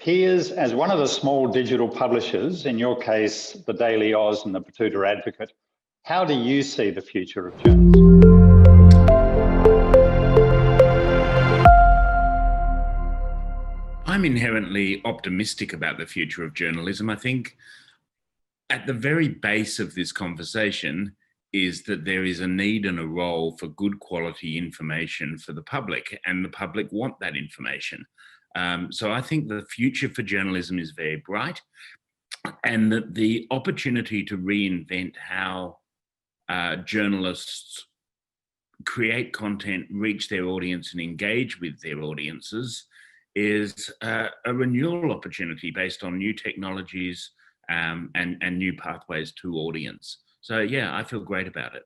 Piers, as one of the small digital publishers, in your case, the Daily Aus and the Betoota Advocate, how do you see the future of journalism? I'm inherently optimistic about the future of journalism. I think at the very base of this conversation is that there is a need and a role for good quality information for the public, and the public want that information. So I think the future for journalism is very bright, and that the opportunity to reinvent how journalists create content, reach their audience and engage with their audiences is a renewal opportunity based on new technologies and new pathways to audience. So yeah, I feel great about it.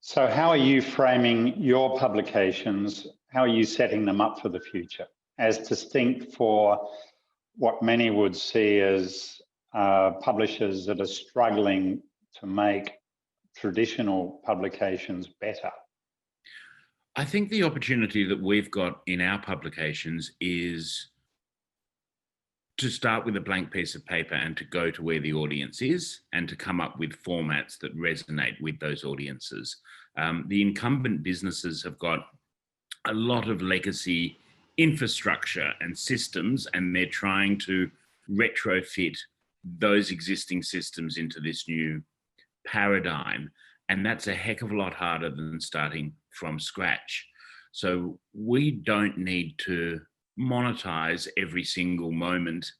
So how are you framing your publications? How are you setting them up for the future as distinct for what many would see as publishers that are struggling to make traditional publications better? I think the opportunity that we've got in our publications is to start with a blank piece of paper and to go to where the audience is and to come up with formats that resonate with those audiences. The incumbent businesses have got a lot of legacy infrastructure and systems, and they're trying to retrofit those existing systems into this new paradigm. And that's a heck of a lot harder than starting from scratch. So we don't need to monetize every single moment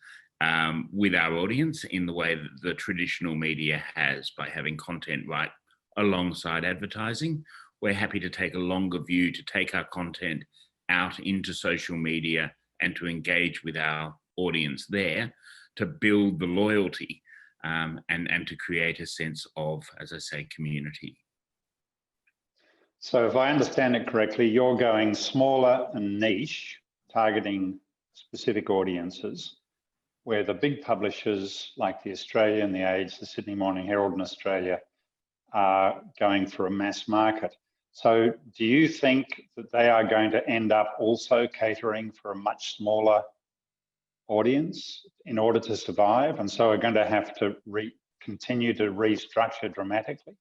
with our audience in the way that the traditional media has by having content right alongside advertising. We're happy to take a longer view, to take our content out into social media and to engage with our audience there, to build the loyalty and to create a sense of, as I say, community. So if I understand it correctly, you're going smaller and niche, targeting specific audiences, where the big publishers like the Australian, the Age, the Sydney Morning Herald in Australia are going for a mass market. So do you think that they are going to end up also catering for a much smaller audience in order to survive, and so are going to have to continue to restructure dramatically?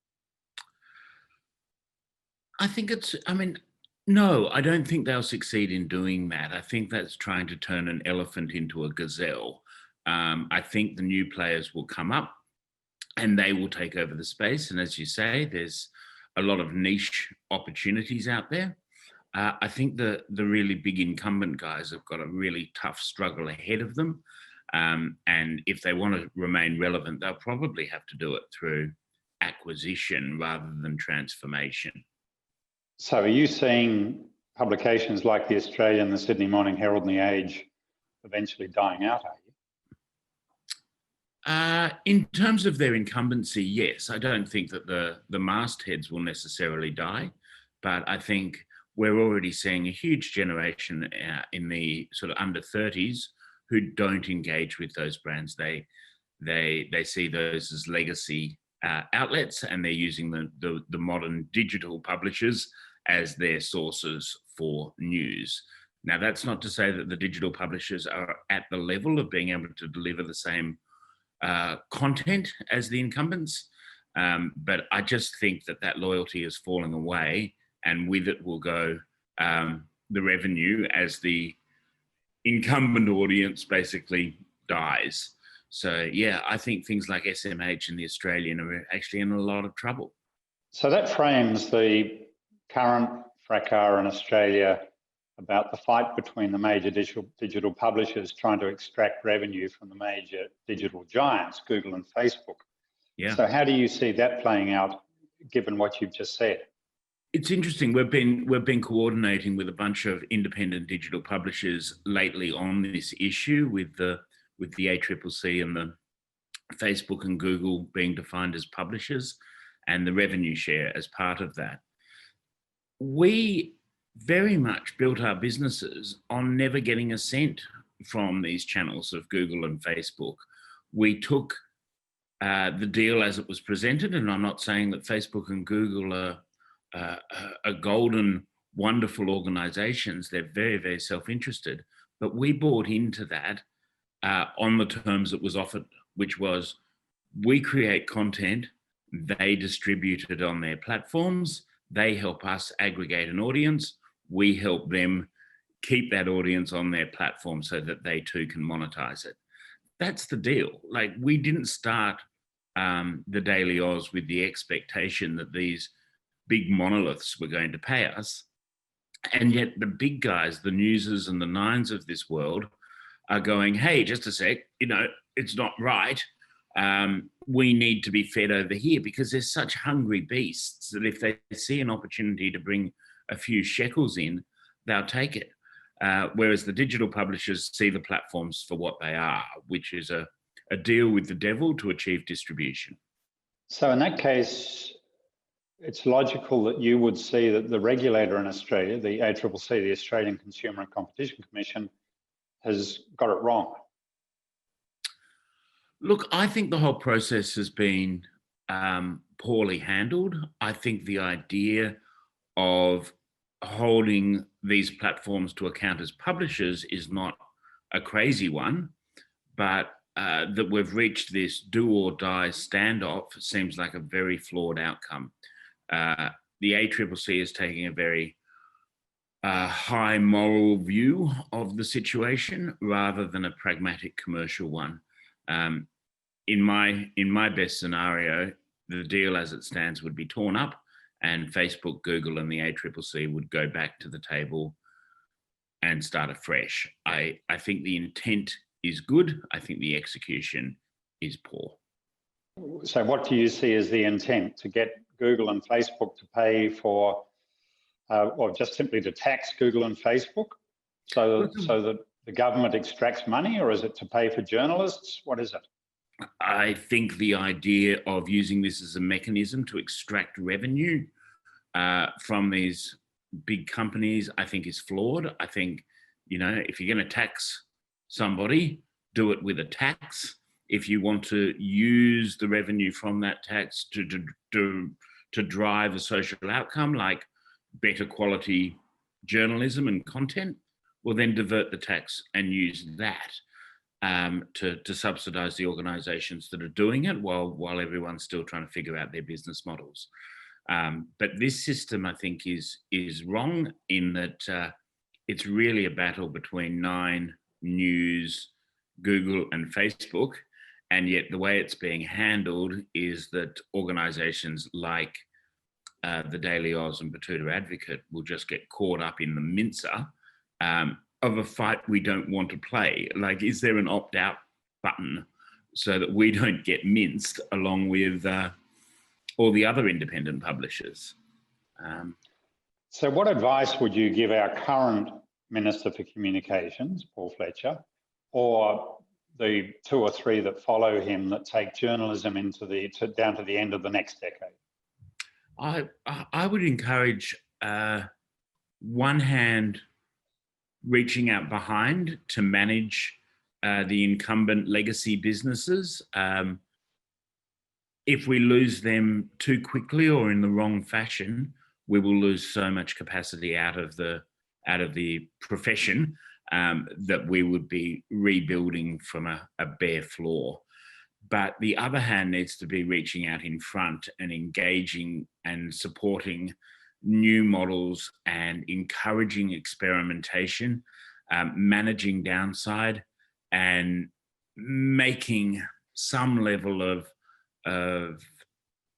No, I don't think they'll succeed in doing that. I think that's trying to turn an elephant into a gazelle. I think the new players will come up and they will take over the space. And as you say, there's a lot of niche opportunities out there. I think the really big incumbent guys have got a really tough struggle ahead of them. And if they want to remain relevant, they'll probably have to do it through acquisition rather than transformation. So are you seeing publications like the Australian, the Sydney Morning Herald and the Age eventually dying out, are you? In terms of their incumbency, yes. I don't think that the mastheads will necessarily die, but I think we're already seeing a huge generation in the sort of under 30s who don't engage with those brands. They see those as legacy outlets, and they're using the modern digital publishers as their sources for news. Now, that's not to say that the digital publishers are at the level of being able to deliver the same content as the incumbents, but I just think that loyalty is falling away, and with it will go the revenue as the incumbent audience basically dies. So yeah, I think things like SMH and the Australian are actually in a lot of trouble. So that frames the current fracas in Australia about the fight between the major digital publishers trying to extract revenue from the major digital giants, Google and Facebook. Yeah. So how do you see that playing out, given what you've just said? It's interesting. We've been coordinating with a bunch of independent digital publishers lately on this issue, with the ACCC and the Facebook and Google being defined as publishers, and the revenue share as part of that. We very much built our businesses on never getting a cent from these channels of Google and Facebook. We took the deal as it was presented, and I'm not saying that Facebook and Google are golden, wonderful organizations. They're very, very self-interested, but we bought into that on the terms that was offered, which was we create content, they distribute it on their platforms, they help us aggregate an audience, we help them keep that audience on their platform so that they too can monetize it. That's the deal. Like, we didn't start the Daily Aus with the expectation that these big monoliths were going to pay us. And yet the big guys, the Newses and the Nines of this world, are going, hey, just a sec, it's not right. We need to be fed over here, because they're such hungry beasts that if they see an opportunity to bring a few shekels in, they'll take it. Whereas the digital publishers see the platforms for what they are, which is a deal with the devil to achieve distribution. So in that case, it's logical that you would see that the regulator in Australia, the ACCC, the Australian Consumer and Competition Commission, has got it wrong. Look, I think the whole process has been poorly handled. I think the idea of holding these platforms to account as publishers is not a crazy one, but that we've reached this do or die standoff seems like a very flawed outcome. The ACCC is taking a very high moral view of the situation rather than a pragmatic commercial one. In my best scenario, the deal as it stands would be torn up, and Facebook, Google, and the ACCC would go back to the table and start afresh. I think the intent is good. I think the execution is poor. So what do you see as the intent? To get Google and Facebook to pay for, or just simply to tax Google and Facebook so that the government extracts money, or is it to pay for journalists? What is it? I think the idea of using this as a mechanism to extract revenue from these big companies, I think is flawed. I think, if you're going to tax somebody, do it with a tax. If you want to use the revenue from that tax to drive a social outcome like better quality journalism and content, well, then divert the tax and use that to subsidize the organizations that are doing it while everyone's still trying to figure out their business models. But this system, I think, is wrong in that it's really a battle between Nine, News, Google, and Facebook. And yet the way it's being handled is that organizations like the Daily Aus and Betoota Advocate will just get caught up in the mincer of a fight we don't want to play. Like, is there an opt-out button so that we don't get minced along with all the other independent publishers? So what advice would you give our current Minister for Communications, Paul Fletcher, or the two or three that follow him that take journalism down to the end of the next decade? I would encourage one hand reaching out behind to manage the incumbent legacy businesses. If we lose them too quickly or in the wrong fashion, we will lose so much capacity out of the profession that we would be rebuilding from a bare floor. But the other hand needs to be reaching out in front and engaging and supporting new models and encouraging experimentation, managing downside, and making some level of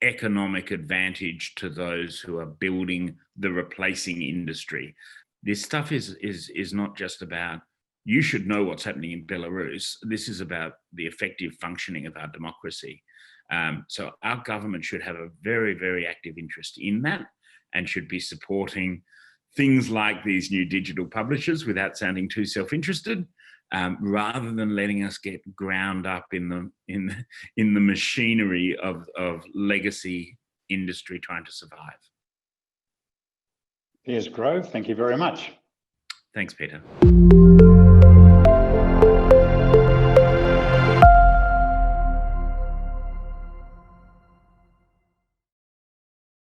economic advantage to those who are building the replacing industry. This stuff is not just about, you should know what's happening in Belarus. This is about the effective functioning of our democracy. So our government should have a very, very active interest in that and should be supporting things like these new digital publishers without sounding too self-interested, rather than letting us get ground up in the machinery of legacy industry trying to survive. Piers Grove, thank you very much. Thanks, Peter.